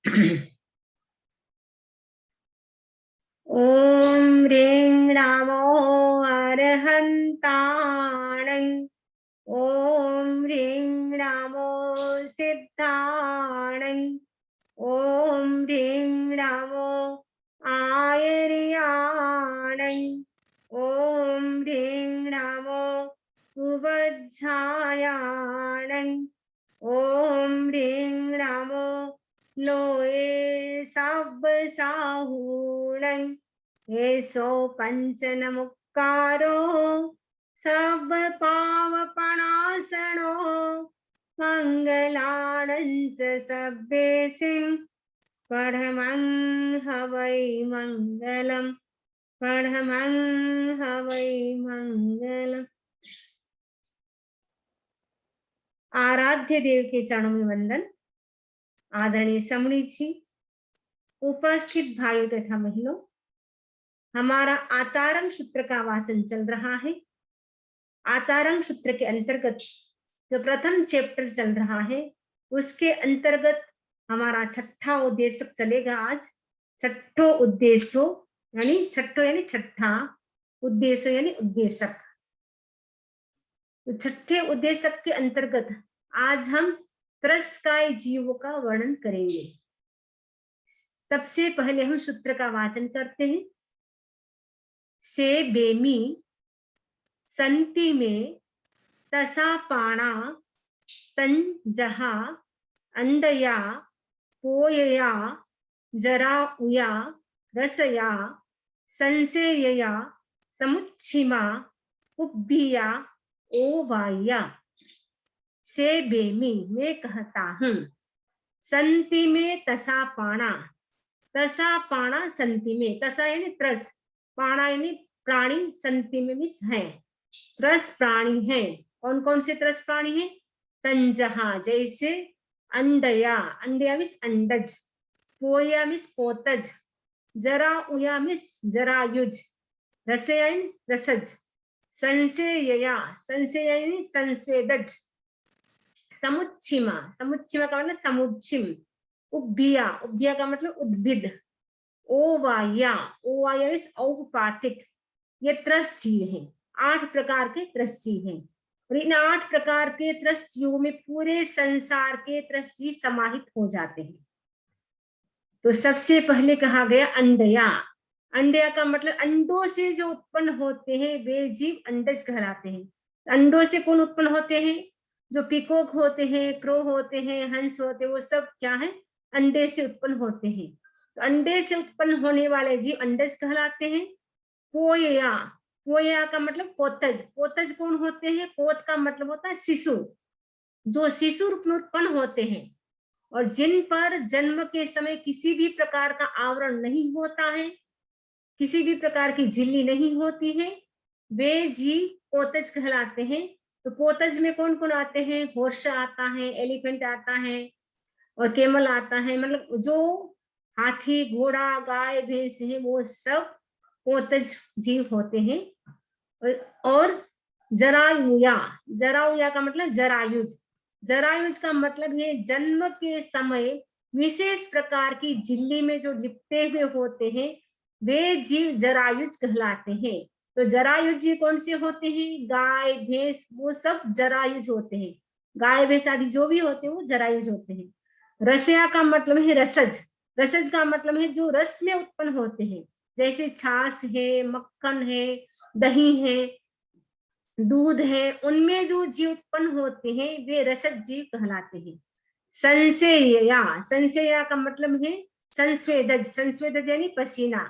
ओम ह्रीं नमो अरहन्ताणं। ओम ह्रीं नमो सिद्धाणं। ओम ह्रीं नमो आयर्याणं। ओम ह्रीं नमो उपध्यायाणं। ओम ह्रीं नमो लोये सब्बसाहूणं। एसो पंचनमुक्कारो सब पावपणासनो। मंगलाणं च सभ्येसिं पढमं हवै मंगलम्। पढमं हवै मंगलम्। आराध्य देव के चरणों में वंदन। आदरणीय समणी जी, उपस्थित भाइयों तथा बहनों, हमारा आचारण सूत्र का वाचन चल रहा है। आचारण सूत्र के अंतर्गत जो प्रथम चैप्टर चल रहा है, उसके अंतर्गत हमारा छठा उद्देश्य चलेगा आज। छठो उद्देश्य यानी छठा उद्देश्य यानी उद्देशक। तो छठे उद्देशक के अंतर्गत आज हम त्रस्काय जीवों का वर्णन करेंगे। सबसे पहले हम सूत्र का वाचन करते हैं। से बेमी संति में तसा पाणा तन जहा अंडया पोयया जरा उया रसया संसेयया समुच्छिमा उब्बिया ओवाया। से बेमी मैं कहता हूं, संति में तसा पाणा। तसा पाणा संति में, तसा यानी त्रस, पाणा यानी प्राणी, संति में मिस है। त्रस प्राणी है। कौन कौन से त्रस प्राणी है? तंजहा जैसे अंडया, अंडया मिस अंडज, पोया मिस पोतज, जरा उया मिस जरायुज, रसयन रसज, संसेयया, संसेय यानी संस्वेदज, समुच्छिमा, समुच्छिमा का मतलब समुच्छिम, उब्बिया, उब्बिया का मतलब उद्भिद, ओवाया, ओवाया इस औपपातिक। ये त्रस जीव हैं। 8 प्रकार के त्रस जीव हैं और इन 8 प्रकार के त्रस जीवों में पूरे संसार के त्रस जीव समाहित हो जाते हैं। तो सबसे पहले कहा गया अंडया। अंडया का मतलब अंडों से जो उत्पन्न होते हैं वे जीव अंडज कहलाते हैं। अंडों से कौन उत्पन्न होते हैं? जो पिकॉक होते हैं, क्रो होते हैं, हंस होते हैं, वो सब क्या है? अंडे से उत्पन्न होते हैं। तो अंडे से उत्पन्न होने वाले जीव अंडज कहलाते हैं। पोया, पोया का मतलब पोतज। पोतज कौन होते हैं? पोत का मतलब होता है शिशु, जो शिशु रूप में उत्पन्न होते हैं और जिन पर जन्म के समय किसी भी प्रकार का आवरण नहीं होता है, किसी भी प्रकार की झिल्ली नहीं होती है, वे जीव पोतज कहलाते हैं। तो पोतज में कौन कौन आते हैं? हॉर्स आता है, एलिफेंट आता है और कैमल आता है। मतलब जो हाथी, घोड़ा, गाय, भैंस है, वो सब पोतज जीव होते हैं। और जरायुया, जरायुया का मतलब जरायुज। जरायुज का मतलब है जन्म के समय विशेष प्रकार की झिल्ली में जो लिपटे हुए होते हैं, वे जीव जरायुज कहलाते हैं। तो जरायुज जीव कौन से होते हैं? गाय, भैंस, वो सब जरायुज होते हैं। गाय, भैंस आदि जो भी होते हैं वो जरायुज होते हैं। रसया का मतलब है रसज। रसज का मतलब है जो रस में उत्पन्न होते हैं, जैसे छाछ है, मक्खन है, दही है, दूध है, उनमें जो जीव उत्पन्न होते हैं वे रसज जीव कहलाते हैं। संसेयया, संसेया का मतलब है संस्वेदज। संस्वेदज यानी पसीना।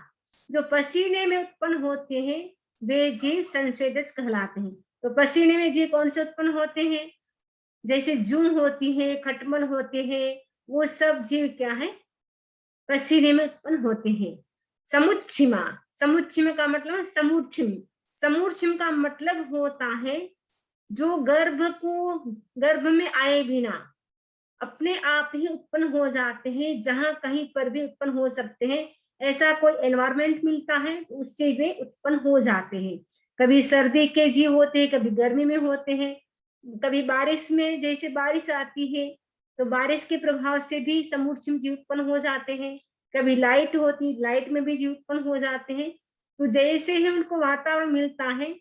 जो पसीने में उत्पन्न होते हैं वे जीव संस्वेदज कहलाते हैं। तो पसीने में जीव कौन से उत्पन्न होते हैं? जैसे जूं होती है, खटमल होते हैं, वो सब जीव क्या है? पसीने में उत्पन्न होते हैं। समुच्छिमा, समुच्छिमा का मतलब समूर्छिम। समूर्छिम का मतलब होता है जो गर्भ में आए बिना अपने आप ही उत्पन्न हो जाते हैं, जहां कहीं पर भी उत्पन्न हो सकते हैं। ऐसा कोई एनवायरमेंट मिलता है उससे वे उत्पन्न हो जाते हैं। कभी सर्दी के जीव होते हैं, कभी गर्मी में होते हैं, कभी बारिश में, जैसे बारिश आती है तो बारिश के प्रभाव से भी समूर्छिम जीव उत्पन्न हो जाते हैं। कभी लाइट होती, लाइट में भी जीव उत्पन्न हो जाते हैं। तो जैसे ही उनको वातावरण मिलता है,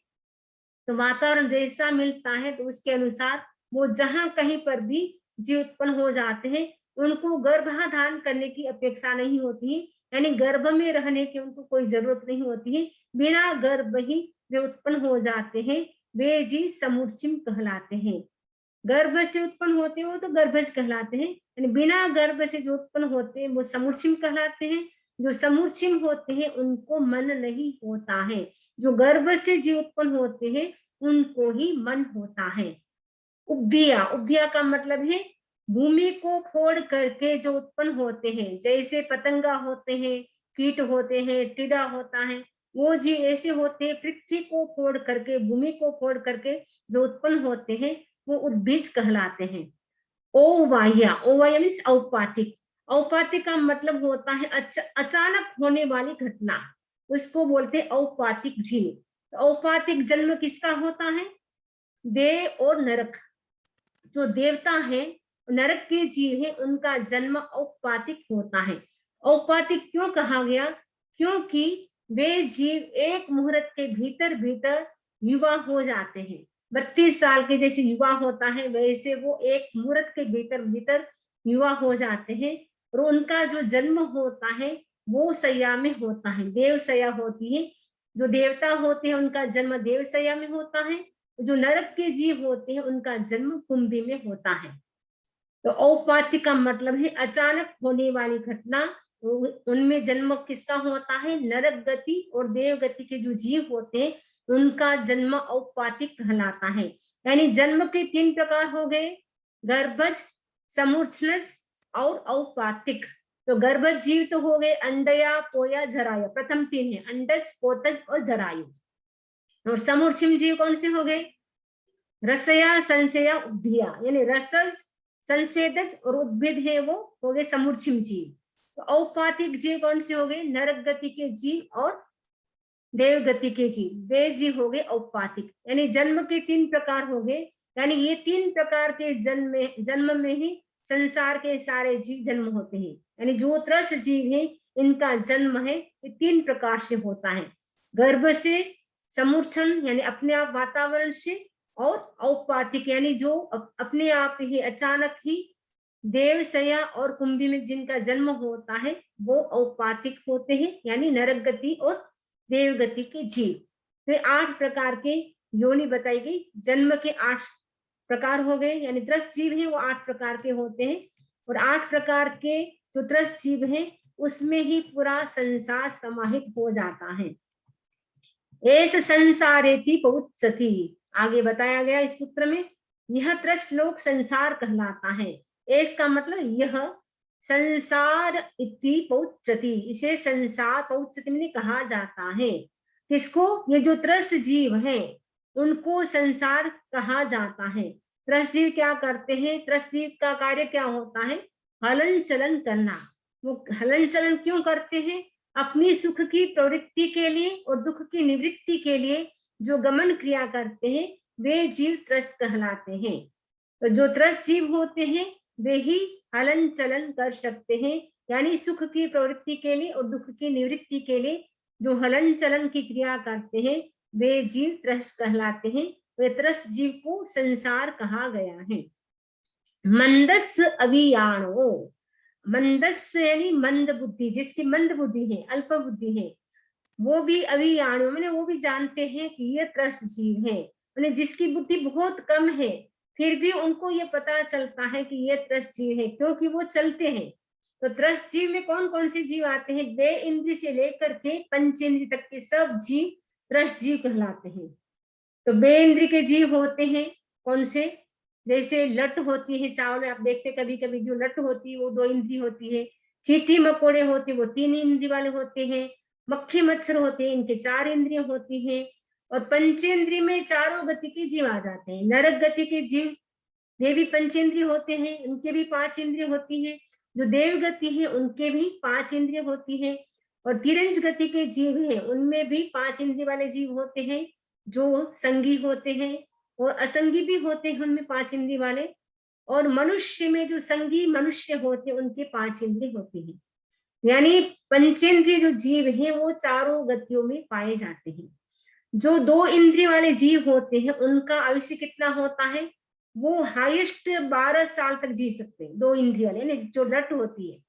तो वातावरण जैसा मिलता है तो उसके अनुसार वो जहां कहीं पर भी जीव उत्पन्न हो जाते हैं। उनको गर्भाधान करने की अपेक्षा नहीं होती है, यानी गर्भ में रहने की उनको कोई जरूरत नहीं होती है। बिना गर्भ ही वे उत्पन्न हो जाते हैं। वे जीव समूर्छिम कहलाते हैं। गर्भ से उत्पन्न होते हैं वो तो गर्भज कहलाते हैं, यानी बिना गर्भ से जो उत्पन्न होते हैं वो समूर्छिम कहलाते हैं। जो समूर्छिम होते हैं उनको मन नहीं होता है। जो गर्भ से जीव उत्पन्न होते हैं उनको ही मन होता है। उब्बिया, उब्बिया का मतलब है भूमि को फोड़ करके जो उत्पन्न होते हैं, जैसे पतंगा होते हैं, कीट होते हैं, टीडा होता है, वो जीव ऐसे होते हैं पृथ्वी को फोड़ करके, भूमि को फोड़ करके जो उत्पन्न होते हैं वो उद्भिज कहलाते हैं। ओवाह्या, ओवाह्या मीन्स औपातिक। औपातिक का मतलब होता है अचानक होने वाली घटना, उसको बोलते हैं औपातिक जीव। तो औपातिक जन्म किसका होता है? देव और नरक। जो देवता है, नरक के जीव है, उनका जन्म औपातिक होता है। औपातिक क्यों कहा गया? क्योंकि वे जीव एक मुहूर्त के भीतर भीतर युवा हो जाते हैं। 32 साल के जैसे युवा होता है वैसे वो एक मुहूर्त के भीतर भीतर युवा हो जाते हैं। और उनका जो जन्म होता है वो सैया में होता है, देव सैया होती है। जो देवता होते हैं उनका जन्म देव सैया में होता है। जो नरक के जीव होते हैं उनका जन्म कुंभी में होता है। तो औपातिक का मतलब है अचानक होने वाली घटना। उनमें जन्म किसका होता है? नरक गति और देव गति के जो जीव होते हैं उनका जन्म औपातिक कहलाता है। यानी जन्म के 3 प्रकार हो गए, गर्भज, समूर्छनज और औपातिक। तो गर्भज जीव तो हो गए अंडया, पोया, जराया, प्रथम 3 है, अंडज, पोतज और जरायु। और समूर्छिम जीव कौन से हो गए? रसया, संशया, उद्भिया, यानी रसज, संस्वेदज और उद्भिद है वो हो गए समूर्छिम जीव। तो औपातिक जीव कौन से हो गए? नरक गति के जीव और देव गति के जीव, वे जीव हो गए औपातिक। यानी जन्म के 3 प्रकार हो गए। यानी ये 3 प्रकार के जन्म में ही संसार के सारे जीव जन्म होते हैं। यानी जो त्रस जीव है इनका जन्म है ये 3 प्रकार से होता है, गर्भ से, समूर्छन यानी अपने आप वातावरण से, और औपातिक यानी जो अपने आप ही अचानक ही देव सया और कुंभी में जिनका जन्म होता है वो औपातिक होते हैं, यानी नरक गति और देव गति के जीव। तो 8 प्रकार के योनि बताई गई। जन्म के 8 प्रकार हो गए, यानी त्रस्त जीव है वो 8 प्रकार के होते हैं। और 8 प्रकार के जो त्रस्त जीव है उसमें ही पूरा संसार समाहित हो जाता है। एस संसारेति पउच्यति, आगे बताया गया इस सूत्र में, यह त्रस्त लोक संसार कहलाता है। एस का मतलब यह, संसार इति पउच्यति, इसे संसार पउच्यति में कहा जाता है। किसको? ये जो त्रस्त जीव हैं उनको संसार कहा जाता है। त्रस्त जीव क्या करते हैं? त्रस्त जीव का कार्य क्या होता है? हलन चलन करना। वो हलन चलन क्यों करते हैं? अपनी सुख की प्रवृत्ति के लिए और दुख की निवृत्ति के लिए जो गमन क्रिया करते हैं वे जीव त्रस्त कहलाते हैं। तो जो त्रस्त जीव होते हैं वे ही हलन चलन कर सकते हैं, यानी सुख की प्रवृत्ति के लिए और दुख की निवृत्ति के लिए जो हलन चलन की क्रिया करते हैं वे जीव त्रस्त कहलाते हैं। वे त्रस्त जीव को संसार कहा गया है। मंदस अभियाणो, मंदस यानी मंद बुद्धि, जिसकी मंद बुद्धि है, अल्प बुद्धि है, वो भी अभियाणु मैंने वो भी जानते हैं कि ये त्रस्त जीव है। मैंने जिसकी बुद्धि बहुत कम है फिर भी उनको ये पता चलता है कि ये त्रस्त जीव है, क्योंकि वो चलते हैं। तो त्रस्त जीव में कौन कौन से जीव आते हैं? बे इंद्रिय से लेकर के पंचेंद्रिय तक के सब जीव त्रस्त जीव कहलाते हैं। तो बे इंद्रिय के जीव होते हैं कौन से? जैसे लट होती है चावल में, आप देखते कभी कभी जो लट होती है वो 2 इंद्रिय होती है। चींटी मकोड़े होते वो 3 इंद्रिय वाले होते हैं। मक्खी मच्छर होते हैं, इनके 4 इंद्रिय होती हैं। और पंचेंद्रिय में चारों गति के जीव आ जाते हैं। नरक गति के जीव वे भी पंचेंद्रिय होते हैं, उनके भी 5 इंद्रिय होती है। जो देव गति है उनके भी 5 इंद्रिय होती है। और तिरंज गति के जीव है उनमें भी 5 इंद्रिय वाले जीव होते हैं, जो संगी होते हैं और असंगी भी होते हैं, उनमें 5 इंद्रिय वाले। और मनुष्य में जो संगी मनुष्य होते हैं उनके 5 इंद्रिय होती है। यानी पंचेंद्रिय जो जीव हैं वो चारों गतियों में पाए जाते हैं। जो 2 इंद्रिय वाले जीव होते हैं उनका आयुष्य कितना होता है, वो हाईएस्ट 12 साल तक जी सकते हैं। 2 इंद्रिय वाले यानी जो लट होती है,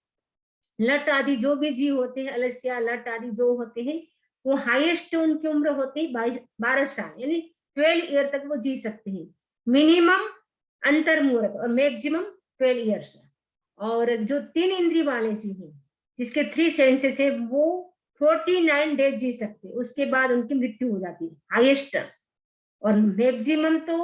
लट आदि जो भी जीव होते हैं, अलस्या लट आदि जो होते हैं, वो हाईएस्ट उनकी उम्र होती है 12 साल यानी 12 ईयर तक वो जी सकते हैं मिनिमम अंतर्मुहूर्त, और मैक्सिमम 12 ईयर्स। और जो 3 इंद्रिय वाले जीव हैं जिसके 3 सेंसेस है वो 49 डेज जी सकते हैं, उसके बाद उनकी मृत्यु हो जाती है हाईएस्ट। और मैक्सिमम तो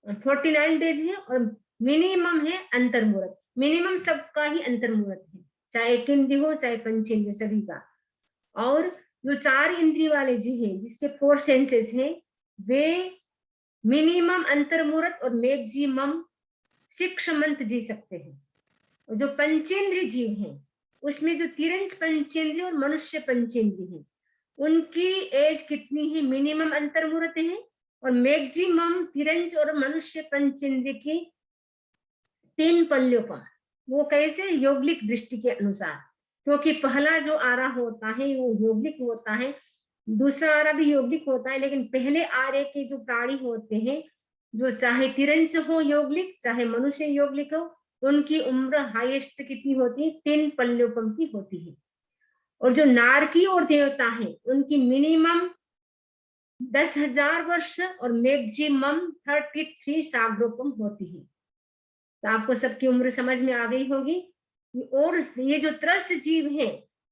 49 डेज है और मिनिमम है अंतर्मुहूर्त। मिनिमम सबका ही अंतर्मुहूर्त है, चाहे एक इंद्रिय हो चाहे पंचेंद्रिय सभी का। और जो 4 इंद्रिय वाले जीव है जिसके 4 सेंसेस हैं वे मिनिमम अंतर्मुहूर्त और मैक्सिमम 6 मंथ जी सकते हैं। जो पंचेंद्रिय जीव हैं उसमें जो तिरंज पंचेंद्रिय और मनुष्य पंचेंद्रिय है उनकी एज कितनी है, मिनिमम अंतर्मुहूर्त है और मैक्सिमम तिरंज और मनुष्य पंचेंद्रिय की 3 पल्यों पर। वो कैसे, योगलिक दृष्टि के अनुसार, क्योंकि पहला जो आरा होता है वो योगलिक होता है, दूसरा आरा भी योगलिक होता है, लेकिन पहले आरे के जो प्राणी होते हैं जो चाहे तिरंज हो योगलिक चाहे मनुष्य योगलिक हो, उनकी उम्र हाईएस्ट कितनी होती है, 3 पल्योपम की होती है। और जो नारकी और देवता है उनकी मिनिमम 10,000 वर्ष और मैक्सिमम 33 साग्रोपम होती है। तो आपको सबकी उम्र समझ में आ गई होगी। और ये जो त्रस जीव है,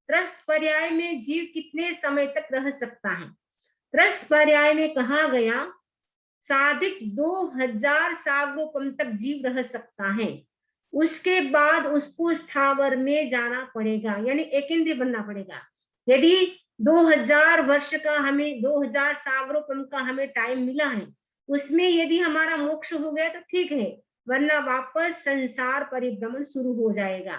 त्रस पर्याय में जीव कितने समय तक रह सकता है, त्रस पर्याय में कहा गया साधिक 2000 साग्रोपम तक जीव रह सकता है। उसके बाद उसको स्थावर में जाना पड़ेगा यानी एक इंद्रिय बनना पड़ेगा। यदि 2000 वर्ष का हमें 2000 सागरोपम का हमें टाइम मिला है, उसमें यदि हमारा मोक्ष हो गया तो ठीक है, वरना वापस संसार परिभ्रमण शुरू हो जाएगा।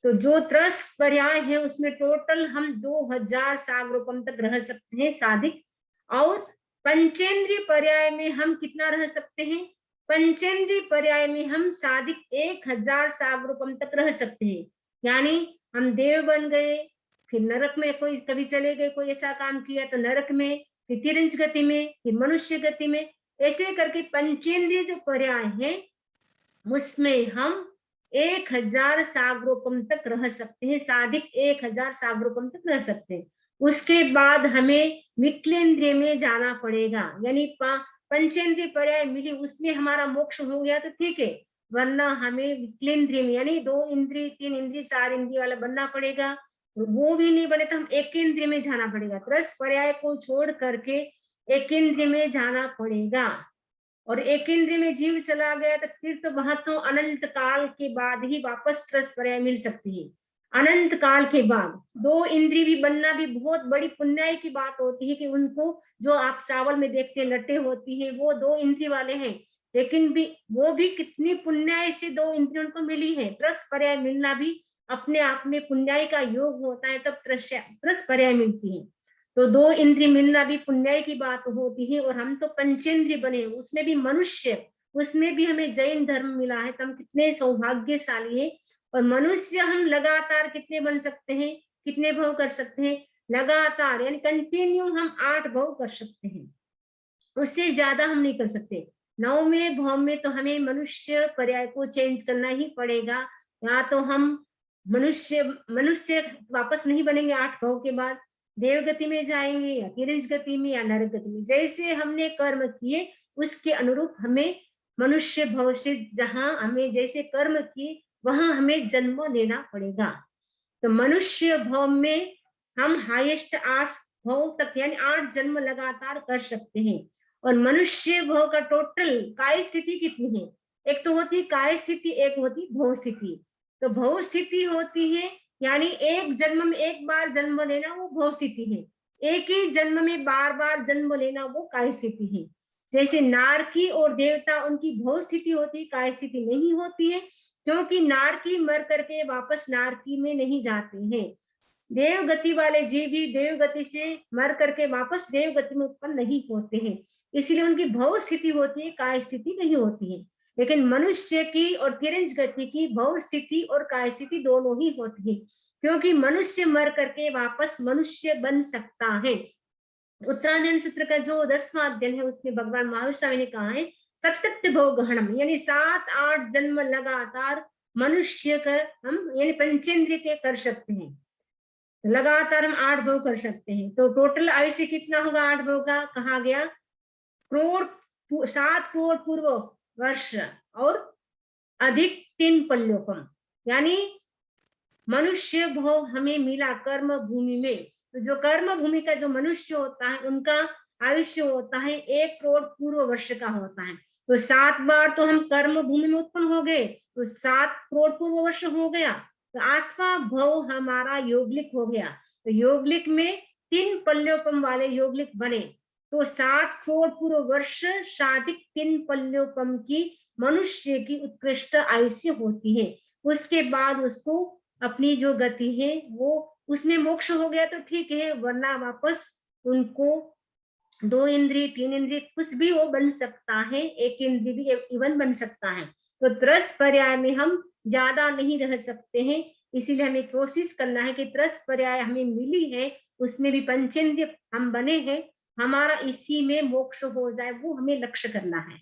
तो जो त्रस पर्याय है उसमें टोटल हम 2000 सागरोपम तक रह सकते हैं साधिक। और पंचेंद्रिय पर्याय में हम कितना रह सकते हैं, पंचेंद्रिय पर्याय में हम साधिक 1000 सागरोपम तक रह सकते हैं। यानी हम देव बन गए, फिर नरक में कोई कभी चले गए, कोई ऐसा काम किया तो नरक में, फिर तिरंज गति में, फिर मनुष्य गति में, ऐसे करके पंचेंद्रिय जो पर्याय है उसमें हम 1000 सागरोपम तक रह सकते हैं, साधिक 1000 सागरोपम तक रह सकते हैं। उसके बाद हमें विक्लेंद्रिय में जाना पड़ेगा, यानी पंचेंद्रिय पर्याय मिली उसमें हमारा मोक्ष हो गया तो ठीक है, वरना हमें विक्लेंद्रिय में यानी 2 इंद्रिय 3 इंद्रिय 4 इंद्रिय वाला बनना पड़ेगा। वो भी नहीं बने तो हम एक इंद्रिय में जाना पड़ेगा, त्रस पर्याय को छोड़ करके एक इंद्रिय में जाना पड़ेगा। और एक इंद्रिय में जीव चला गया तो फिर तो वहां तो अनंत काल के बाद ही वापस त्रस पर्याय मिल सकती है। अनंत काल के बाद 2 इंद्रिय भी बनना भी बहुत बड़ी पुण्याई की बात होती है कि उनको, जो आप चावल में देखते हैं लटे होती है वो 2 इंद्रिय वाले हैं, लेकिन भी वो भी कितनी पुण्याई से 2 इंद्रियों को मिली है। त्रस पर्याय मिलना भी अपने आप में पुण्याई का योग होता है, तब त्रस पर्याय मिलती है। तो 2 इंद्रिय मिलना भी पुण्य की बात होती है। और हम तो पंचेंद्रिय बने, उसमें भी मनुष्य, उसमें भी हमें जैन धर्म मिला है, तो हम कितने सौभाग्यशाली हैं। और मनुष्य हम लगातार कितने बन सकते हैं, कितने भव कर सकते हैं, लगातार यानी कंटिन्यू हम 8 भव कर सकते हैं, उससे ज्यादा हम नहीं कर सकते। 9वें भव में तो हमें मनुष्य पर्याय को चेंज करना ही पड़ेगा, या तो हम मनुष्य मनुष्य वापस नहीं बनेंगे 8 भव के बाद, देवगति में जाएंगे या तिरंज गति में या नरक गति में, जैसे हमने कर्म किए उसके अनुरूप हमें मनुष्य भव से, जहां हमें जैसे कर्म किए वहां हमें जन्म लेना पड़ेगा। तो मनुष्य भव में हम हाईएस्ट 8 भव तक यानी 8 जन्म लगातार कर सकते हैं। और मनुष्य भव का टोटल काय स्थिति कितनी है, एक तो होती काय स्थिति, एक होती भव स्थिति। तो भव स्थिति होती है यानी एक जन्म में एक बार जन्म लेना, वो भव स्थिति है। एक ही जन्म में बार बार जन्म लेना, वो काय स्थिति है। जैसे नारकी और देवता, उनकी भव स्थिति होती है, काय स्थिति नहीं होती है, क्योंकि नारकी मर करके वापस नारकी में नहीं जाते हैं। देव गति वाले जीव भी देव गति से मर करके वापस देव गति में उत्पन्न नहीं होते हैं, इसलिए उनकी भव स्थिति होती है, काय स्थिति नहीं होती है। लेकिन मनुष्य की और तिरंज गति की भव स्थिति और काय स्थिति दोनों ही होती है, क्योंकि मनुष्य मर करके वापस मनुष्य बन सकता है। उत्तरायण सूत्र का जो 10वां अध्ययन है उसमें भगवान महावीर स्वामी ने कहा है सतत भोग गहनम, यानी 7-8 जन्म लगातार मनुष्य का हम यानी पंचेंद्रिय के कर सकते हैं, लगातार हम 8 भोग कर सकते हैं। तो टोटल आयुष्य कितना होगा 8 भोग का? कहा गया 7 करोड़ पूर्व वर्ष और अधिक 3 पल्योपम, यानी मनुष्य भोग हमें मिला कर्म भूमि में। तो जो कर्म भूमि का जो मनुष्य होता है उनका आयुष्य होता है 1 करोड़ पूर्व वर्ष का होता है। तो 7 बार तो हम कर्म भूमि में उत्पन्न हो गए, तो 7 करोड़ पूर्व वर्ष हो गया। तो 8वां भव हमारा योगलिक हो गया। तो योगलिक में 3 पल्योपम वाले योगलिक बने, तो 7 करोड़ पूर्व वर्ष शादिक 3 पल्योपम की मनुष्य की उत्कृष्ट आयुष्य होती है। उसके बाद उसको अपनी जो गति है वो उसमें मोक्ष हो गया तो ठीक है, वरना वापस उनको 2 इंद्रिय 3 इंद्रिय कुछ भी वो बन सकता है, 1 इंद्रिय भी इवन बन सकता है। तो त्रस पर्याय में हम ज्यादा नहीं रह सकते हैं, इसीलिए हमें कोशिश करना है कि त्रस पर्याय हमें मिली है उसमें भी पंचेंद्रिय हम बने हैं, हमारा इसी में मोक्ष हो जाए, वो हमें लक्ष्य करना है।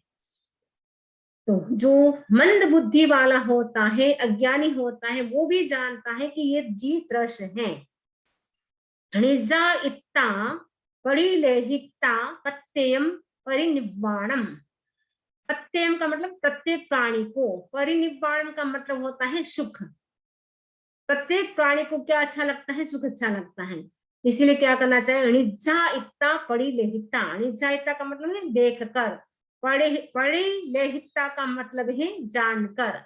तो जो मंद बुद्धि वाला होता है, अज्ञानी होता है, वो भी जानता है कि ये जीव त्रस है। निजा इत्ता परिलेहिता पत्ययम परिनिब्बाणम। पत्ययम का मतलब प्रत्येक प्राणी को, परिनिब्बाणम का मतलब होता है सुख। प्रत्येक प्राणी को क्या अच्छा लगता है? सुख अच्छा लगता है। इसीलिए क्या करना चाहिए? निजा इत्ता परिलेहिता, निजा इत्ता का मतलब है देखकर, पढ़े लेहिता का मतलब है जानकर,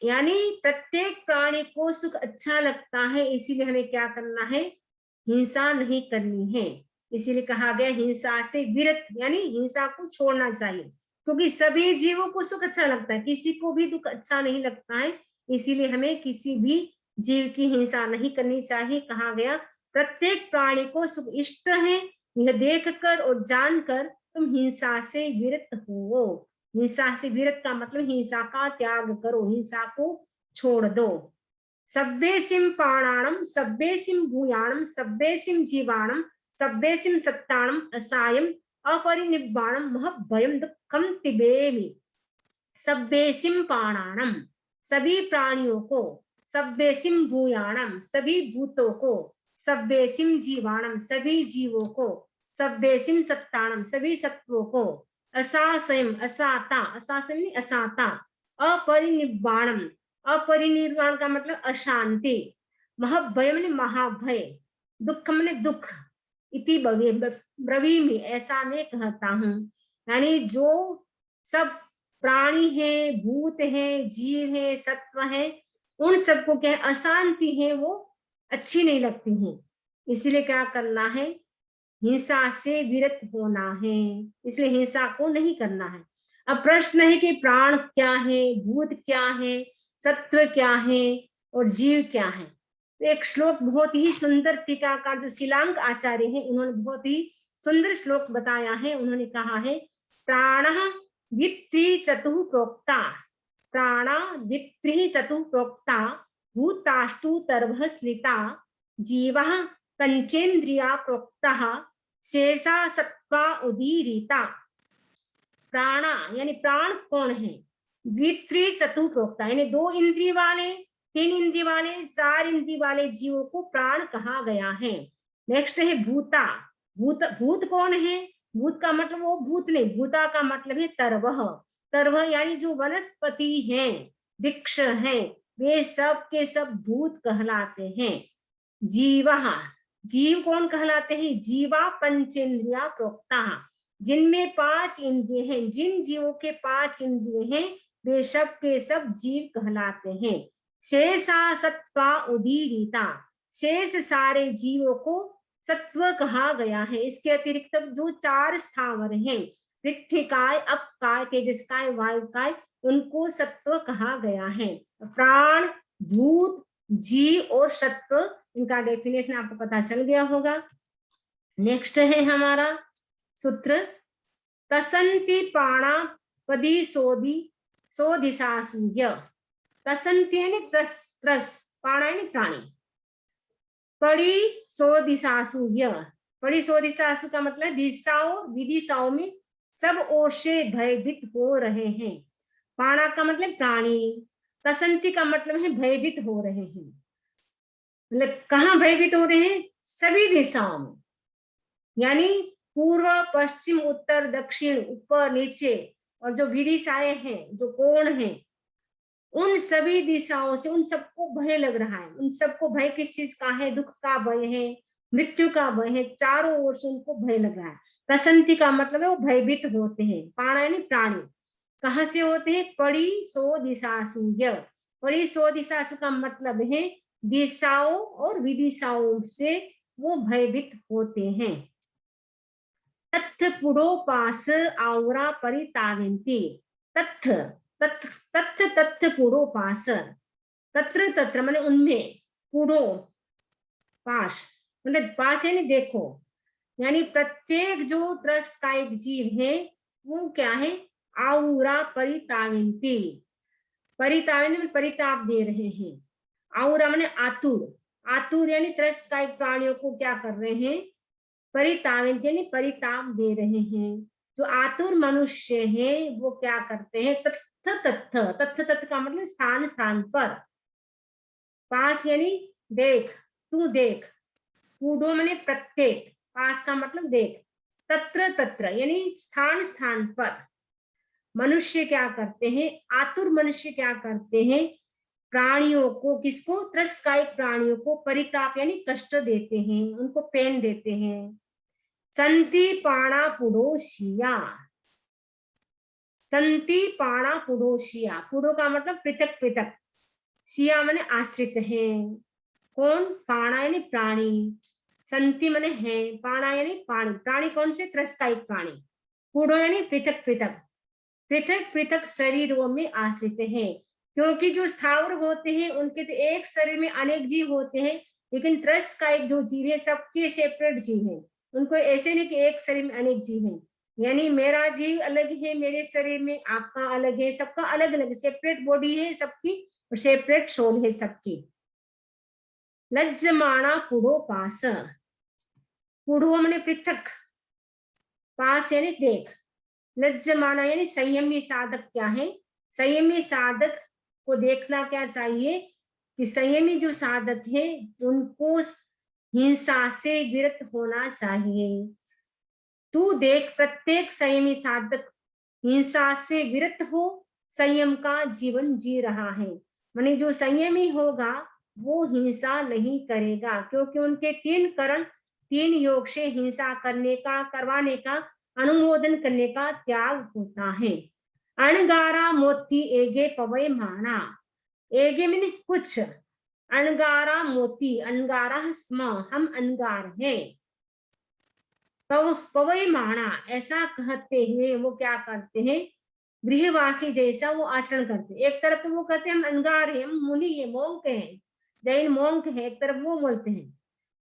यानी प्रत्येक प्राणी को सुख अच्छा लगता है, इसीलिए हमें क्या करना है? हिंसा नहीं करनी है। इसीलिए कहा गया हिंसा से विरत, यानी हिंसा को छोड़ना चाहिए, क्योंकि सभी जीवों को सुख अच्छा लगता है, किसी को भी दुख अच्छा नहीं लगता है। इसीलिए हमें किसी भी जीव की हिंसा नहीं करनी चाहिए। कहा गया प्रत्येक प्राणी को सुख इष्ट है, यह देखकर और जानकर तुम हिंसा से विरत हो। हिंसा से विरत का मतलब हिंसा का त्याग करो, हिंसा को छोड़ दो। सब्बेसिम प्राणाणम सब्बेसिम भूयाणम सब्बेसिम जीवाणम सब्बेसिम सत्ताणम असायम अपरिनिब्बाणम महभयम दुखम तिबेमि। सब्बेसिम प्राणाणम सभी प्राणियों को, सब्बेसिम भूयाणम सभी भूतों को, सब्बेसिम जीवाणम सभी जीवों को, सब्बेसिम सत्ताणम सभी सत्वों को, असासयम असाता, असासयम असाता, अपरिनिब्बाणम, अपरिनिर्वाण का मतलब अशांति, महभय मैंने महाभय, दुख मैंने दुख, इति ब्रवीमि ऐसा मैं कहता हूँ। यानी जो सब प्राणी है, भूत है, जीव है, सत्व है, उन सबको क्या अशांति है वो अच्छी नहीं लगती है। इसीलिए क्या करना है? हिंसा से विरत होना है, इसलिए हिंसा को नहीं करना है। अब प्रश्न है कि प्राण क्या है, भूत क्या है, सत्व क्या है और जीव क्या है। तो एक श्लोक बहुत ही सुंदर टीकाकार जो शिलांग आचार्य है उन्होंने बहुत ही सुंदर श्लोक बताया है। उन्होंने कहा है प्राण द्वित्रि चतुः प्रोक्ता, प्राणा द्वित्रि चतुः प्रोक्ता, भूतास्तु तर्भः स्मृता, जीवः पंचेन्द्रिया प्रोक्तः, शेषा सत्वा उदीरिता। प्राणा यानी प्राण कौन है? द्वित्रि चतुः प्रोक्ता यानी 2 इंद्रिय वाले, 3 इंद्रिय वाले, 4 इंद्रिय वाले जीवों को प्राण कहा गया है। नेक्स्ट है भूता। भूत, भूत कौन है? भूत का मतलब वो भूत नहीं, भूता का मतलब है तरवह। तरवह यानी जो वनस्पति है, वृक्ष है, वे सब के सब भूत कहलाते हैं। जीवा, जीव कौन कहलाते हैं? जीवा पंचेन्द्रिया प्रोक्ता, जिनमें 5 इंद्रिय हैं, जिन जीवों के 5 इंद्रिय हैं वे सब के सब जीव कहलाते हैं। शेषा सत्वा उदीरिता, शेष सारे जीवों को सत्व कहा गया है। इसके अतिरिक्त जो 4 स्थावर हैं, पृथ्वीकाय, अपकाय, तेजस्काय, वायुकाय, उनको सत्व कहा गया है। प्राण, भूत, जीव और सत्व, इनका डेफिनेशन आपको पता चल गया होगा। नेक्स्ट है हमारा सूत्र तसंति प्राणा पदी सोदी सोदिशासूय कसन्ति यानी त्रस त्रस पाणा यानी प्राणी पड़ी सोदिशासूय पड़ी सोदिशासु का मतलब दिशाओं विदिशाओं में सब ओर से भयभीत हो रहे हैं। पाणा का मतलब प्राणी, कसन्ति का मतलब है भयभीत हो रहे हैं। मतलब कहाँ भयभीत हो रहे हैं? सभी दिशाओं में, यानी पूर्व पश्चिम उत्तर दक्षिण ऊपर नीचे और जो विदिशाएं हैं, जो कोण हैं, उन सभी दिशाओं से उन सबको भय लग रहा है। उन सबको भय किस चीज का है? दुख का भय है, मृत्यु का भय है, चारों ओर से उनको भय लग रहा है। कसन्ति का मतलब है वो भयभीत होते हैं। पाणा यानी प्राणी, कहाँ से होते हैं? पड़ी सो दिशासूय, पड़ी सो दिशासु का मतलब है दिशाओं और विदिशाओं से वो भयभीत होते हैं। तत्थ पुरोपास आवरा परिताविन्ति, तत्थ तत्थ तत्थ तत्थ पुरोपास, तत्र तत्र माने उनमें, पुरो पास मतलब पास यानी देखो, यानी प्रत्येक जो त्रस्कायिक जीव है वो क्या है? आउरा परिताविन्ति, परिताविन्ति में परिताप दे रहे हैं। आउरा माने आतुर, आतुर यानी त्रस्कायिक प्राणियों को क्या कर रहे हैं? परिताविन्ति यानी परिताप दे रहे हैं। जो आतुर मनुष्य है वो क्या करते हैं? तत्थ तत्थ, तत्थ तत्थ का मतलब स्थान स्थान पर, पास यानी देख, तू देख, कूडो माने प्रत्येक, पास का मतलब देख, तत्र तत्र यानी स्थान स्थान पर। मनुष्य क्या करते हैं? आतुर मनुष्य क्या करते हैं? प्राणियों को, किसको? त्रस्कायिक प्राणियों को परिताप यानी कष्ट देते हैं, उनको पेन देते हैं। संति पाणा पुरोशिया, संति पाणा पुरोशिया, पुरो का मतलब पृथक पृथक, शिया माने आश्रित है। कौन? पाणा यानी प्राणी, संति माने है, पाणा यानी प्राणी, प्राणी कौन से? त्रस्कायिक प्राणी, पुरो यानी पृथक पृथक, पृथक पृथक शरीरों में आश्रित है। क्योंकि जो स्थावर होते हैं उनके तो एक शरीर में अनेक जीव होते हैं, लेकिन त्रस्कायिक जो जीव है सबके सेपरेट जीव है। उनको ऐसे नहीं कि एक शरीर में अनेक जीव है, यानी मेरा जीव अलग है मेरे शरीर में, आपका अलग है, सबका अलग अलग सेपरेट बॉडी है सबकी और सेपरेट सोल है सबकी। लज्जमाणा पुरो पास, पुरो माने पृथक, पास यानी देख, लज्जमाना यानी संयमी साधक क्या है? संयमी साधक को देखना क्या चाहिए कि संयमी जो साधक है उनको हिंसा से विरत होना चाहिए। तू देख प्रत्येक संयमी साधक हिंसा से विरत हो, संयम का जीवन जी रहा है। माने जो संयमी होगा वो हिंसा नहीं करेगा, क्योंकि उनके तीन करण, तीन योग से हिंसा करने का, करवाने का, अनुमोदन करने का त्याग होता है। अणगारा मोती एगे पवय माना, एगे मीन कुछ, अणगारा मोती, अनगारा स्म, हम अनगार हैं। पवई माणा ऐसा कहते हुए वो क्या करते हैं? गृहवासी जैसा वो आचरण करते हैं। एक तरफ तो वो कहते हैं हम अनगार हैं, हम मुनि है, मोंक हैं, जैन मोंक है, एक तरफ वो बोलते हैं।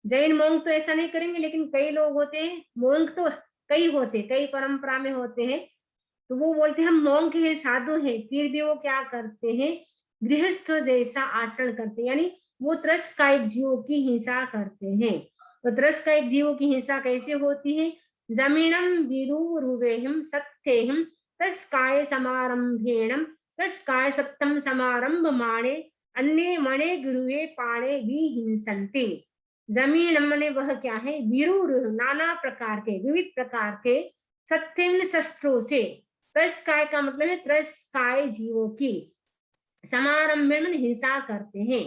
जैन मोंक तो ऐसा नहीं करेंगे, लेकिन कई लोग होते हैं मोंक, तो कई होते, कई परंपरा में होते हैं, तो वो बोलते हैं हम मोंक हैं, साधु हैं, फिर भी वो क्या करते हैं? गृहस्थ जैसा आचरण करते हैं, यानी वो त्रस्कायिक जीवों की हिंसा करते हैं। तो त्रस्कायिक जीवों की हिंसा कैसे होती है? जमीनम विरुरुवेहम सत्येहम तस्काय समारंभेणम तस्काय सप्तम समारंभ माणे अन्य मणे गुरुवे पाणे विहिंसन्ति। जमीन मने वह क्या है? विरुरु नाना प्रकार के, विविध प्रकार के, सत्यम शस्त्रों से, त्रस्काय का मतलब है त्रस्काय जीवों की, समारंभ में हिंसा करते हैं।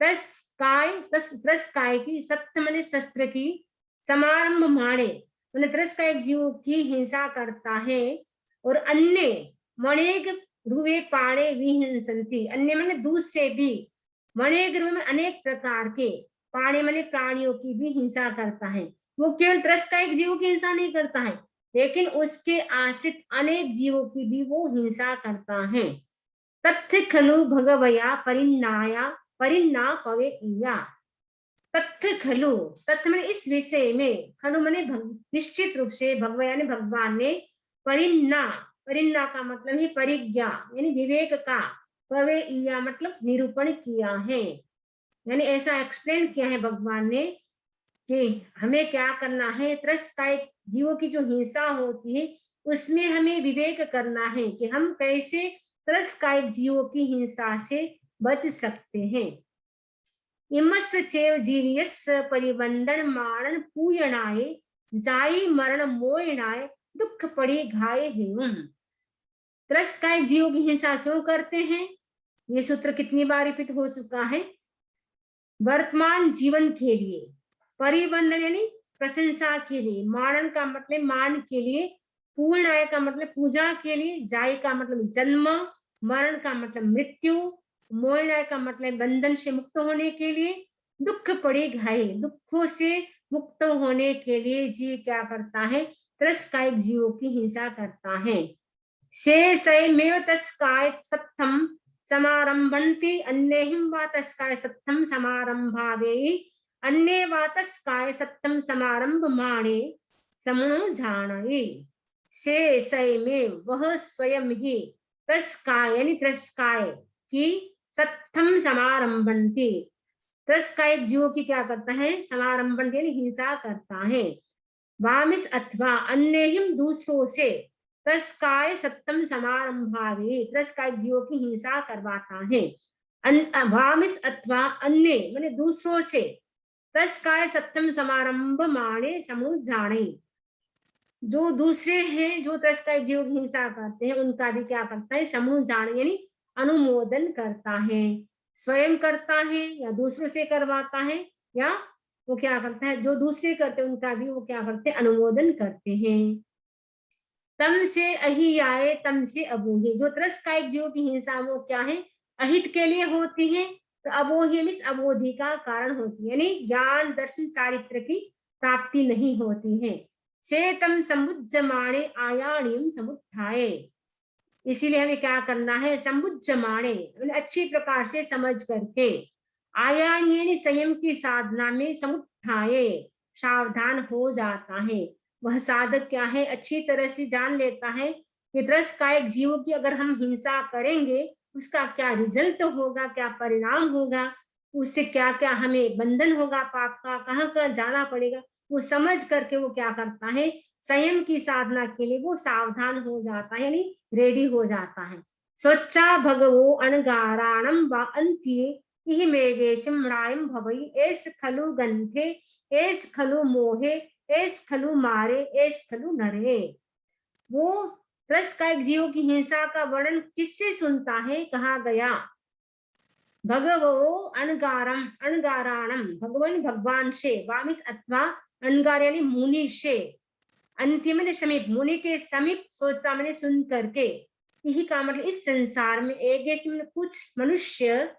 त्रस्काय की, सत्य मने शस्त्र की, समारंभ माणे मैंने त्रस्काय जीवों की हिंसा करता है। और अन्य मणेग रुवे पाणे विहिंसन्ति, अन्य मैंने दूसरे भी, मणेग रुवे में अनेक प्रकार के, पाणे मैंने प्राणियों की भी हिंसा करता है। वो केवल त्रस्कायिक जीवों की हिंसा नहीं करता है, लेकिन उसके आश्रित अनेक जीवों की भी वो हिंसा करता है। तथ्य खलु भगवया परिन्नाया परिन्ना पवे इया, तथ्य खलु, तथ्य मैंने इस विषय में, खलु मैंने निश्चित रूप से, भगवया ने भगवान ने, परिन्ना परिज्ञा का मतलब है परिज्ञा यानी विवेक का, पवेया मतलब निरूपण किया है, यानी ऐसा एक्सप्लेन किया है भगवान ने कि हमें क्या करना है। त्रस्त जीवों की जो हिंसा होती है उसमें हमें विवेक करना है कि हम कैसे त्रस्त जीवों की हिंसा से बच सकते हैं। इमस् चेव जीवियस्य परिबंधन मारण पूयणाय जाई मरण मोयणाय दुख पड़ी घाये हेउम। त्रस्त जीवों की हिंसा क्यों करते हैं? ये सूत्र कितनी बार रिपीट हो चुका है। वर्तमान जीवन के लिए, परिबंधन यानी प्रशंसा के लिए, मानन का मतलब मान के लिए, पूर्ण आय का मतलब पूजा के लिए, जाय का मतलब जन्म, मरण का मतलब मृत्यु, मोहनाय का मतलब बंधन से मुक्त होने के लिए, दुख पड़े घाये दुखों से मुक्त होने के लिए जीव क्या करता है? त्रस्कायिक जीवों की हिंसा करता है। शेषमेव तस्काय सत्थम समारंभन्ति अन्येहिं वा तस्काय सत्थम समारंभावे अन्ये वा तस्काय सत्थम समारंभमाणे समो जानाये। शेषमेव वह स्वयं ही तस्काय यानी त्रस्काय की सत्थम समारंभन्ति त्रस्काय जीवों की क्या करता है? समारंभन यानी हिंसा करता है। वामिस अथवा अन्यहिम दूसरों से त्रस्काय सत्तम समारंभावे त्रस्काय जीवों की हिंसा करवाता है। वामिस अथवा अन्य माने दूसरों से त्रस्काय सत्तम समारंभ माणे समूह जाने, जो दूसरे हैं जो त्रस्काय जीवों की हिंसा करते हैं उनका भी क्या करता है? समूह जाने यानी अनुमोदन करता है। स्वयं करता है या दूसरों से करवाता है, या वो क्या करता है? जो दूसरे करते हैं उनका भी वो क्या करते हैं? अनुमोदन करते हैं। तम से अहि आए तम से अबोहे, जो त्रस्कायिक जीवों की हिंसा वो क्या है? अहित के लिए होती है। तो अबोहे मीन्स अबोधि का कारण होती है, यानी ज्ञान दर्शन चारित्र की प्राप्ति नहीं होती है। चेतम समुज्जमाणे आयाणीम समुत्थाये, इसीलिए हमें क्या करना है? समुज्जमाणे अच्छी प्रकार से समझ करके, आयान यानी संयम की साधना में, समुत्थाये सावधान हो जाता है। वह साधक क्या है? अच्छी तरह से जान लेता है कि त्रस्कायिक जीवों की अगर हम हिंसा करेंगे उसका क्या रिजल्ट होगा, क्या परिणाम होगा, उससे क्या क्या हमें बंधन होगा पाप का, कहाँ कहाँ जाना पड़ेगा, वो समझ करके वो क्या करता है? संयम की साधना के लिए वो सावधान हो जाता है, यानी रेडी हो जाता है। स्वच्छा भगवो अनगाराणम व अंत्ये इहि मेघेशम रायम भवई एस खलु गंथे एस खलु मोहे एस खलु मारे एस खलु नरे। वो त्रस्कायिक जीवों की हिंसा का वर्णन किससे सुनता है? कहा गया भगवो अनगारम अनगाराणम, भगवान भगवान से, वामिस अथवा अनगार यानी मुनि से, अंतिम समीप मुनि के समीप, सोचा मैंने सुन करके, यही का मतलब इस संसार में एक कुछ मनुष्य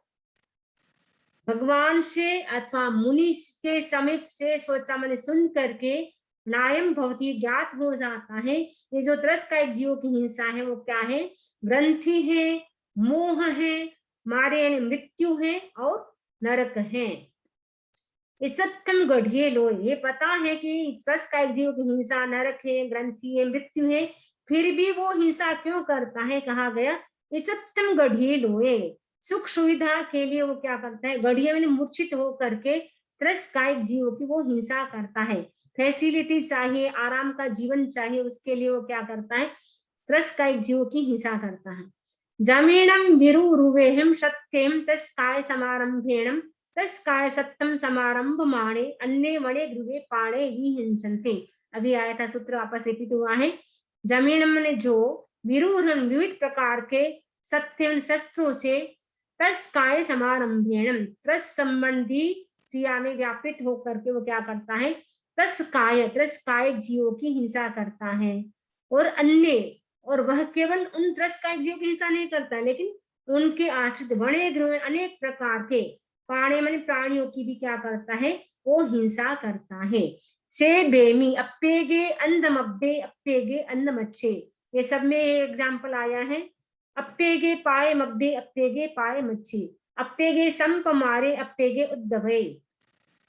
भगवान से अथवा मुनि के समीप से, सोचा मैंने सुन करके, नायम भवती ज्ञात हो जाता है ये जो त्रस्कायिक जीवों की हिंसा है वो क्या है? ग्रंथि है, मोह है, मारे यानी मृत्यु है, और नरक है। इज्जतम गढ़िए लो, ये पता है कि त्रस्कायिक जीवों की हिंसा नरक है, ग्रंथि है, मृत्यु है, फिर भी वो हिंसा क्यों करता है? कहा गया इज्जतम गढ़िए लोए, सुख सुविधा के लिए वो क्या करता है? गढ़िया में मूर्छित हो करके त्रस्कायिक जीवों की वो हिंसा करता है। फैसिलिटी चाहिए, आराम का जीवन चाहिए, उसके लिए वो क्या करता है? त्रस्कायिक जीवों की हिंसा करता है। जमीनम विरुरुवेहम सत्यम तस्काय समारंभेणम तस्काय सत्यम समारंभ माणे अन्य मणे गृहे पाणे ही हिंसन्ते। अभी आया था सूत्र, वापस रिपीट हुआ है। जमीन ने जो विरुहन विविध प्रकार के सत्य शस्त्रों से, तस्काय समारंभेणम त्रस संबंधी क्रिया में व्यापृत होकर के वो क्या करता है? त्रस्काय जीवों की हिंसा करता है। और अन्य, और वह केवल उन त्रस्कायिक जीवों की हिंसा नहीं करता, लेकिन उनके आश्रित वने गृह अनेक प्रकार के प्राणी माने प्राणियों की भी क्या करता है? वो हिंसा करता है। से बेमी अप्पेगे अंधमब्बे अप्पेगे अन्नमच्छे, ये सब में एग्जाम्पल आया है। अप्पेगे पाए मब्बे अप्पेगे पाए मच्छी, अप्पेगे संप मारे अप्पेगे उद्दभे।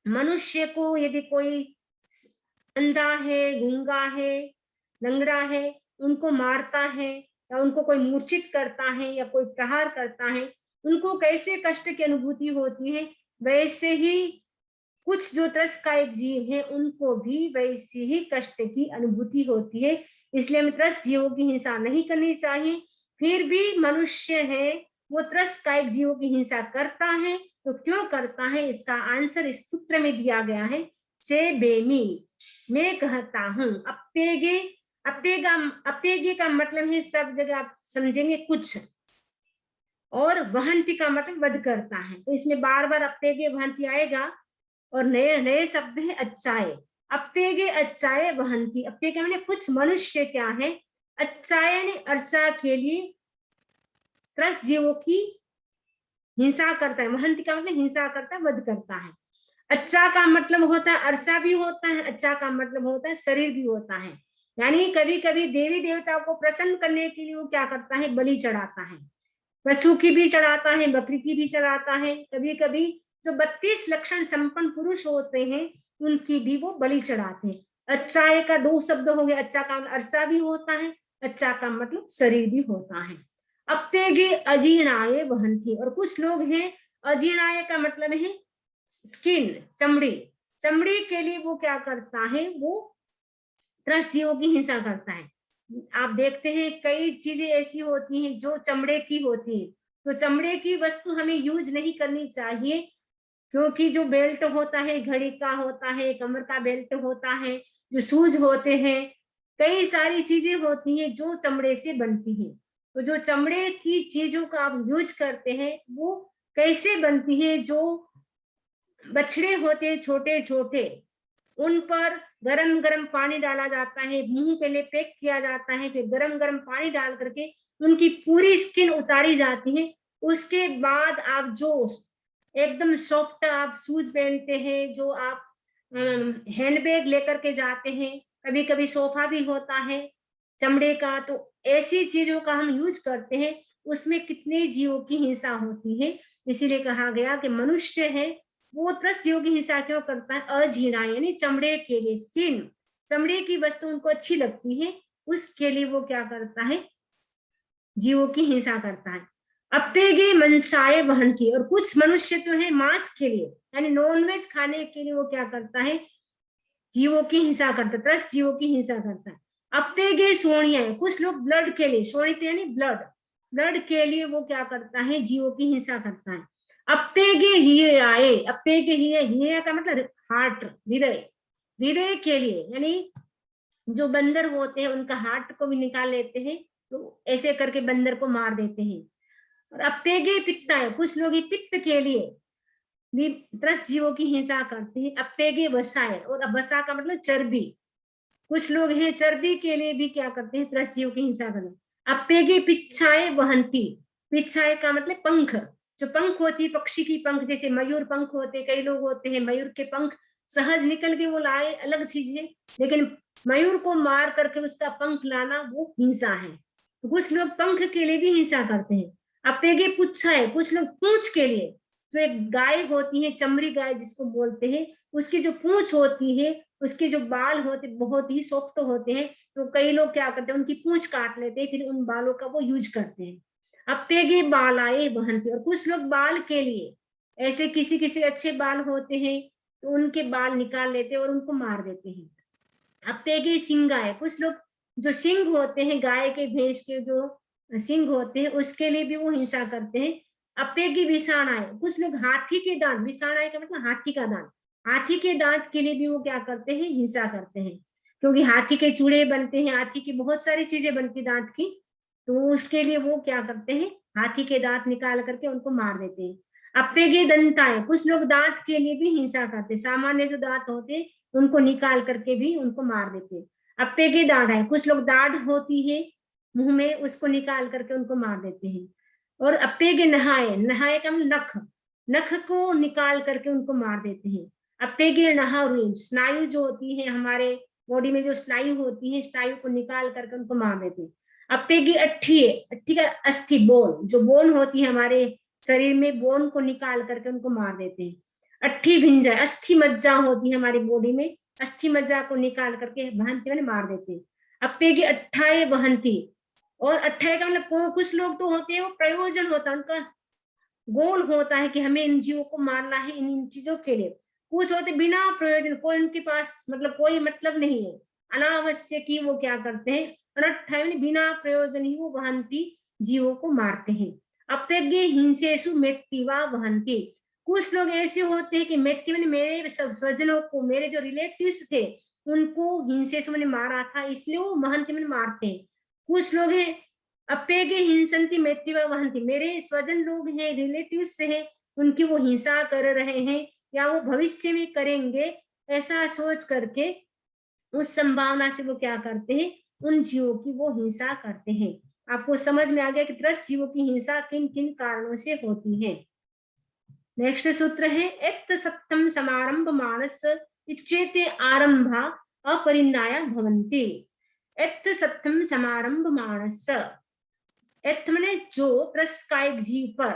मनुष्य को यदि कोई अंधा है, गूंगा है, लंगड़ा है, उनको मारता है, या उनको कोई मूर्छित करता है या कोई प्रहार करता है, उनको कैसे कष्ट की अनुभूति होती है, वैसे ही कुछ जो त्रस्तकायिक जीव हैं उनको भी वैसी ही कष्ट की अनुभूति होती है। इसलिए हमें त्रस्त जीवों की हिंसा नहीं करनी चाहिए। फिर भी मनुष्य है वो त्रस्तकायिक जीवों की हिंसा करता है, तो क्यों करता है इसका आंसर इस सूत्र में दिया गया है। से बेमी, मैं कहता हूं। अप्पेगे, अप्पेगे का मतलब है, सब जगह आप समझेंगे कुछ, और वहंती का मतलब वध करता है। तो इसमें बार बार अप्पेगे वहंती आएगा, और नए नए शब्द है अच्छाए। अप्पेगे अच्छाए वहंती, अप्पेगे मैंने कुछ मनुष्य क्या है, अच्छाए ने अर्चा के लिए त्रस्त जीवों की हिंसा करता है। वहंती का मतलब हिंसा करता है, वध करता है। अच्छा का मतलब होता है अर्चा भी होता है, अच्छा का मतलब होता है शरीर भी होता है। यानी कभी कभी देवी देवताओं को प्रसन्न करने के लिए वो क्या करता है, बलि चढ़ाता है। पशु की भी चढ़ाता है, बकरी की भी चढ़ाता है। कभी कभी जो 32 लक्षण संपन्न पुरुष होते हैं उनकी भी वो बलि चढ़ाते हैं। अच्छाए का दो शब्द हो गए, अच्छा का अर्चा भी होता है, अच्छा का मतलब शरीर भी होता है। अप्पेगे अजीर्णाय वहंती, और कुछ लोग हैं अजीर्णाय का मतलब है स्किन, चमड़ी, चमड़ी के लिए वो क्या करता है, वो त्रस्त जीवों की हिंसा करता है। आप देखते हैं कई चीजें ऐसी होती हैं जो चमड़े की होती है, तो चमड़े की वस्तु हमें यूज नहीं करनी चाहिए, क्योंकि जो बेल्ट होता है, घड़ी का होता है, कमर का बेल्ट होता है, जो शूज होते हैं, कई सारी चीजें होती हैं जो चमड़े से बनती हैं। तो जो चमड़े की चीजों का आप यूज करते हैं वो कैसे बनती है, जो बछड़े होते हैं छोटे छोटे, उन पर गरम गरम पानी डाला जाता है, मुंह पहले पैक किया जाता है, फिर गरम गरम पानी डाल करके उनकी पूरी स्किन उतारी जाती है। उसके बाद आप जो एकदम सॉफ्ट आप शूज पहनते हैं, जो आप हैंडबैग लेकर के जाते हैं, कभी कभी सोफा भी होता है चमड़े का, तो ऐसी चीजों का हम यूज करते हैं, उसमें कितने जीवों की हिंसा होती है। इसीलिए कहा गया कि मनुष्य है वो त्रस्त जीवों की हिंसा क्यों करता है, अजीर्णा यानी चमड़े के लिए, स्किन, चमड़े की वस्तु उनको अच्छी लगती है, उसके लिए वो क्या करता है, जीवों की हिंसा करता है। अप्पेगे मनसाय वहन की, और कुछ मनुष्य तो है मांस के लिए यानी नॉनवेज खाने के लिए वो क्या करता है, जीवों की हिंसा करता है, त्रस्त जीवों की हिंसा करता है। अप्पेगे सोनिया, कुछ लोग ब्लड के लिए, सोनित यानी ब्लड, ब्लड के लिए वो क्या करता है, जीवों की हिंसा करता है। अप्पेगे हिये आए, अप्पेगे हिये का मतलब हार्ट, हृदय, हृदय के लिए, यानी जो बंदर होते हैं उनका हार्ट को भी निकाल लेते हैं, तो ऐसे करके बंदर को मार देते हैं। और अप्पेगे पित्ता है, कुछ लोग ही पित्त के लिए भी त्रस्त जीवों की हिंसा करते हैं। अप्पेगे वसाए, और वसा का मतलब चर्बी, कुछ लोग हैं चर्बी के लिए भी क्या करते हैं, त्रस्त जीवों की हिंसा करते हैं। अप्पेगे पिच्छाए वहंती, पिच्छाए का मतलब पंख, जो पंख होती है पक्षी की पंख, जैसे मयूर पंख होते, कई लोग होते हैं मयूर के पंख सहज निकल के वो लाए, अलग चीज है, लेकिन मयूर को मार करके उसका पंख लाना वो हिंसा है। तो कुछ लोग पंख के लिए भी हिंसा करते हैं। अप्पेगे पुच्छा है, कुछ लोग पूंछ के लिए, जो एक गाय होती है, चमड़ी गाय जिसको बोलते हैं, उसकी जो पूंछ होती है, उसके जो बाल होते बहुत ही सॉफ्ट होते हैं, तो कई लोग क्या करते हैं उनकी पूंछ काट लेते हैं, फिर उन बालों का वो यूज करते हैं। अप्पेगे बालाए वहंती, और कुछ लोग बाल के लिए, ऐसे किसी किसी अच्छे बाल होते हैं तो उनके बाल निकाल लेते हैं और उनको मार देते हैं। अप्पेगे सिंगाए, कुछ लोग जो सिंग होते हैं गाय के, भैंस के जो सिंग होते हैं उसके लिए भी वो हिंसा करते हैं। अप्पेगे विषाणाए, कुछ लोग हाथी के दांत, विषाणाए का मतलब हाथी का दांत, हाथी के दांत के लिए भी वो क्या करते हैं, हिंसा करते हैं, क्योंकि हाथी के चूड़े बनते हैं, हाथी की बहुत सारी चीजें बनती दांत की, तो उसके लिए वो क्या करते हैं, हाथी के दांत निकाल करके उनको मार देते हैं। अप्पेगे दंताए, कुछ लोग दांत के लिए भी हिंसा करते हैं, सामान्य जो दांत होते हैं उनको निकाल करके भी उनको मार देते हैं। अप्पेगे दाढ़ है, कुछ लोग दाढ़ होती है मुंह में, उसको निकाल करके उनको मार देते हैं। और अप्पेगे नहाए, नहाए का मतलब नख, नख को निकाल करके उनको मार देते हैं। अप्पेगे नहारू, स्नायु जो होती है हमारे बॉडी में, जो स्नायु होती है, स्नायु को निकाल करके उनको मार देते हैं। अप्पेगे अट्ठी है, अट्ठी का अस्थि, बोन, जो बोन होती है हमारे शरीर में, बोन को निकाल करके उनको मार देते हैं। अट्ठी भिंजा, अस्थि मज्जा होती है हमारी बॉडी में, अस्थि मज्जा को निकाल करके वहंती मैंने मार देते हैं। अप्पेगे अट्ठाए वहंती, और अट्ठाई का मतलब कुछ लोग तो होते हैं वो प्रयोजन होता है उनका, गोल होता है कि हमें इन जीवों को मारना है इन चीजों के लिए। कुछ होते बिना प्रयोजन, कोई उनके पास मतलब कोई मतलब नहीं है, अनावश्यक ही वो क्या करते हैं, अनट्ठाई बिना प्रयोजन ही वो वहंती जीवों को मारते हैं। अप्रज्ञ हिंसेषु मेत्तिवा वहंती, कुछ लोग ऐसे होते हैं कि मेत्ती मैंने मेरे स्वजनों को, मेरे जो रिलेटिव्स थे उनको हिंसेषु मैंने मारा था इसलिए वो वहंती मैंने मारते हैं। कुछ लोग हैं अपेगे हिंसंती मैत्रीवा वहंती, मेरे स्वजन लोग हैं, रिलेटिव्स हैं, उनकी वो हिंसा कर रहे हैं या वो भविष्य में करेंगे, ऐसा सोच करके उस संभावना से वो क्या करते हैं, उन जीवों की वो हिंसा करते हैं। आपको समझ में आ गया कि त्रस्त जीवों की हिंसा किन किन कारणों से होती है। नेक्स्ट सूत्र है एत सप्तम समारंभ मानस इच्छेते आरंभा अपरिणाया भवन्ति। एत सप्तम समारंभ मानस, एत मने जो, त्रस्कायिक जीव पर,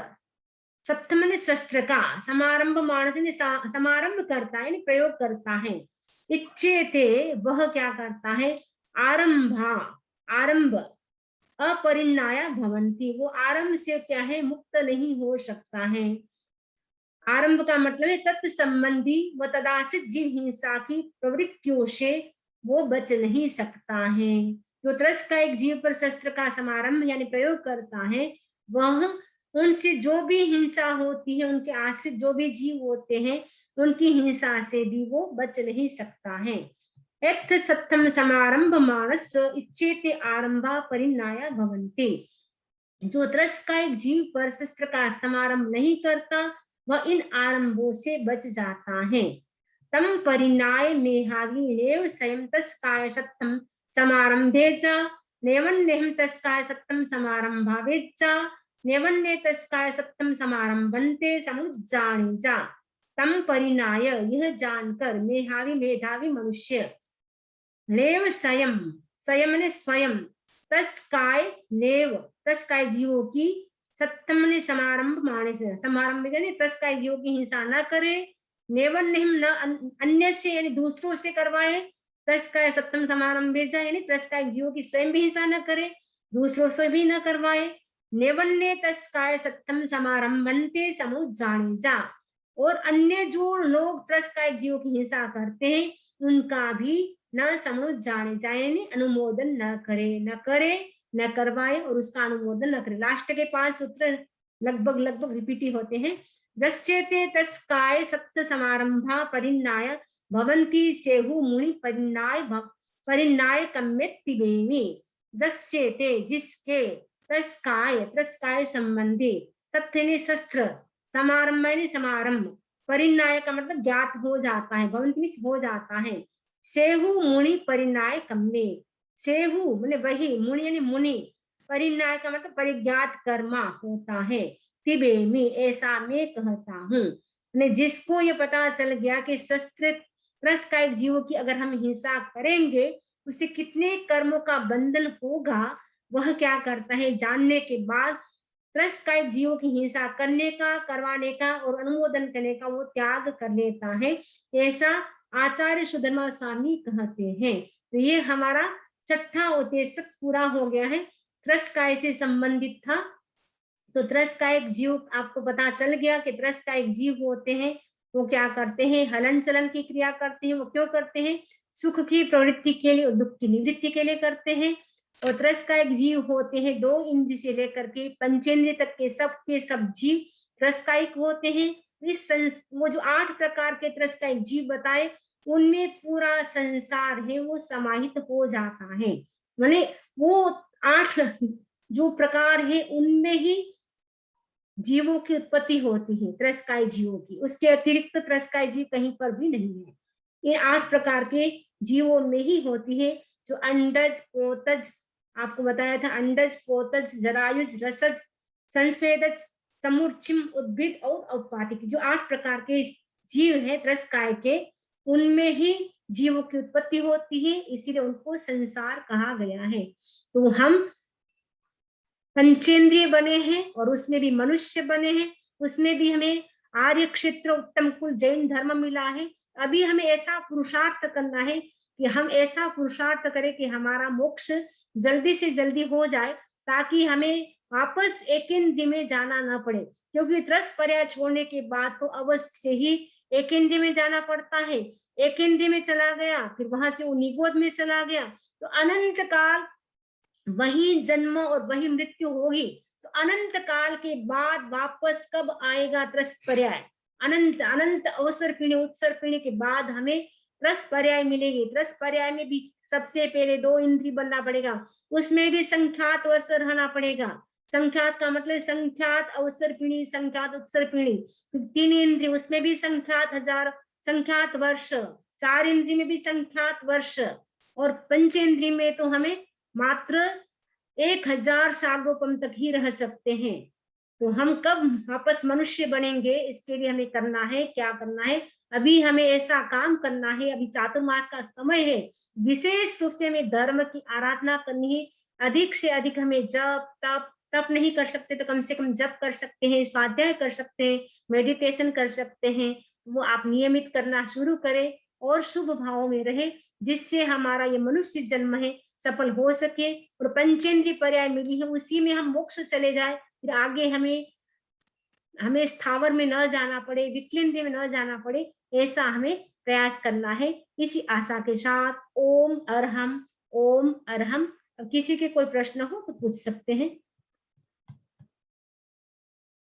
सप्तम मने शस्त्र का, समारंभ मानस ने समारंभ करता है, प्रयोग करता है, इच्छेते वह क्या करता है, आरंभा आरंभ, अपरिणाया भवन्ति वो आरंभ से क्या है, मुक्त नहीं हो सकता है। आरंभ का मतलब है तत्संबंधी व तदाश्रित जीव हिंसा की प्रवृत्तियों से वो बच नहीं सकता है। जो त्रस्त का एक जीव पर शस्त्र का समारंभ यानी प्रयोग करता है, वह उनसे जो भी हिंसा होती है, उनके आश्रित जो भी जीव होते हैं, उनकी हिंसा से भी वो बच नहीं सकता है। एथ सत्थम समारंभ मानस इच्छेते आरंभा परिणाया भवन्ति, जो त्रस्त का एक जीव पर शस्त्र का समारंभ नहीं करता वह इन आरंभों से बच जाता है। तम परिणाय मेहावी नेव स्वयं तस्काय सत्तम समारंभे च नेवन्नेहम तस्काय सत्तम समारंभावे च नेवन्ने तस्काय सत्तम समारंभन्ते समुज्जाने जा। तम परिणाय यह जानकर मेहावी मेधावी मनुष्य, नेव स्वयं, स्वयं ने स्वयं, तस्काय नेव, तस्काय जीवों की, सत्तम ने समारंभ माने से, समारंभ यानी तस्काय जीवों की हिंसा न करे, नेवन नहीं न अन्य से यानी दूसरों से करवाए, तस्काय सप्तम समारंभ यानी तस्काय जीवों की स्वयं भी हिंसा न करे, दूसरों से भी न करवाए, नेवन ने तस्काय सप्तम समारंभन्ते समुज्जाने जा, और अन्य जो लोग तस्काय जीवों की हिंसा करते हैं उनका भी न समझ जाने जाए, अनुमोदन न करे न करवाए और उसका अनुमोदन न करे। लास्ट के 5 सूत्र लगभग रिपीट होते हैं। जस्येते तस्काय सप्त समारंभा परिणाय भवन्ति सेहु मुनि परिणाय कम्येत्ति बेमि। जस्येते जिसके, तस्काय संबंधी, सत्य शस्त्र, समारंभ समारंभ, परिणाय का मतलब ज्ञात हो जाता है, भवन्ति हो जाता है, सेहु मुनि परिणाय कम्मे, सेहु मैंने वही, मुनि यानी मुनि, परिणाय का मतलब परिज्ञात कर्मा होता है, तिबे में ऐसा मैं कहता हूँ। जिसको ये पता चल गया कि शस्त्र त्रस्कायिक जीवों की अगर हम हिंसा करेंगे उसे कितने कर्मों का बंधन होगा, वह क्या करता है, जानने के बाद त्रस्कायिक जीवों की हिंसा करने का, करवाने का और अनुमोदन करने का वो त्याग कर लेता है, ऐसा आचार्य सुधर्मा स्वामी कहते हैं। तो ये हमारा छठा उद्देश्य पूरा हो गया है, त्रस्काय से संबंधित था। तो त्रस्कायिक जीव आपको पता चल गया कि त्रस्कायिक जीव होते हैं वो क्या करते हैं, हलन चलन की क्रिया करते हैं। वो क्यों करते हैं, सुख की प्रवृत्ति के लिए, दुख की निवृत्ति के लिए करते हैं। और त्रस्कायिक जीव होते हैं 2 इंद्रिय से लेकर के पंचेंद्रिय तक के सब जीव त्रस्कायिक होते हैं। इस वो जो 8 प्रकार के त्रस्कायिक जीव बताए उनमें पूरा संसार है वो समाहित हो जाता है। माने वो 8 जो प्रकार है उनमें ही जीवों की उत्पत्ति होती है, त्रस्काय जीवों की, उसके अतिरिक्त त्रस्काय जीव कहीं पर भी नहीं है। ये 8 प्रकार के जीवों में ही होती है, जो अंडज, पोतज, आपको बताया था, अंडज, पोतज, जरायुज, रसज, संस्वेदज, समूर्चिम, उद्भिद और औपातिक, जो 8 प्रकार के जीव है त्रस्काय के, उनमें ही जीवों की उत्पत्ति होती है, इसीलिए उनको संसार कहा गया है। तो हम पंचेंद्रिय बने हैं और उसमें भी मनुष्य बने हैं, उसमें भी हमें आर्य क्षेत्र उत्तम कुल जैन धर्म मिला है। अभी हमें ऐसा पुरुषार्थ करना है कि हम ऐसा पुरुषार्थ करें कि हमारा मोक्ष जल्दी से जल्दी हो जाए ताकि हमें वापस एकेंद्रिय में जाना ना पड़े, क्योंकि त्रस पर्याय छोड़ने के बाद तो अवश्य ही एकेंद्रिय में जाना पड़ता है। एकेंद्रिय में चला गया, फिर वहां से वो निगोद में चला गया, तो अनंत काल वही जन्म और वही मृत्यु होगी। तो अनंत काल के बाद वापस कब आएगा त्रस पर्याय? अनंत अनंत अवसर पीढ़ी उत्सर पीढ़ी के बाद हमें त्रस पर्याय मिलेगी। त्रस पर्याय में भी सबसे पहले 2 इंद्रिय बनना पड़ेगा, उसमें भी संख्यात अवसर रहना पड़ेगा। संख्यात का मतलब संख्यात अवसर पीढ़ी, संख्यात उत्सर पीढ़ी। 3 इंद्रिय, उसमें भी संख्यात हजार, संख्यात वर्ष। 4 इंद्रिय में भी संख्यात वर्ष, और पंचेंद्रिय में तो हमें मात्र 1000 सालों तक ही रह सकते हैं। तो हम कब वापस मनुष्य बनेंगे, इसके लिए हमें करना है, क्या करना है? अभी हमें ऐसा काम करना है, अभी चातुर्मास का समय है, विशेष रूप से हमें धर्म की आराधना करनी है। अधिक से अधिक हमें जप तप, तप नहीं कर सकते तो कम से कम जप कर सकते हैं, स्वाध्याय कर सकते हैं, मेडिटेशन कर सकते हैं। वो आप नियमित करना शुरू करें और शुभ भाव में रहे, जिससे हमारा ये मनुष्य जन्म है सफल हो सके और पंचेंद्रिय पर्याय मिली है उसी में हम मोक्ष चले जाए, फिर आगे हमें हमें स्थावर में न जाना पड़े, विक्लिंद्य में न जाना पड़े, ऐसा हमें प्रयास करना है। इसी आशा के साथ ओम अरहम, ओम अरहम। अब किसी के कोई प्रश्न हो तो पूछ सकते हैं।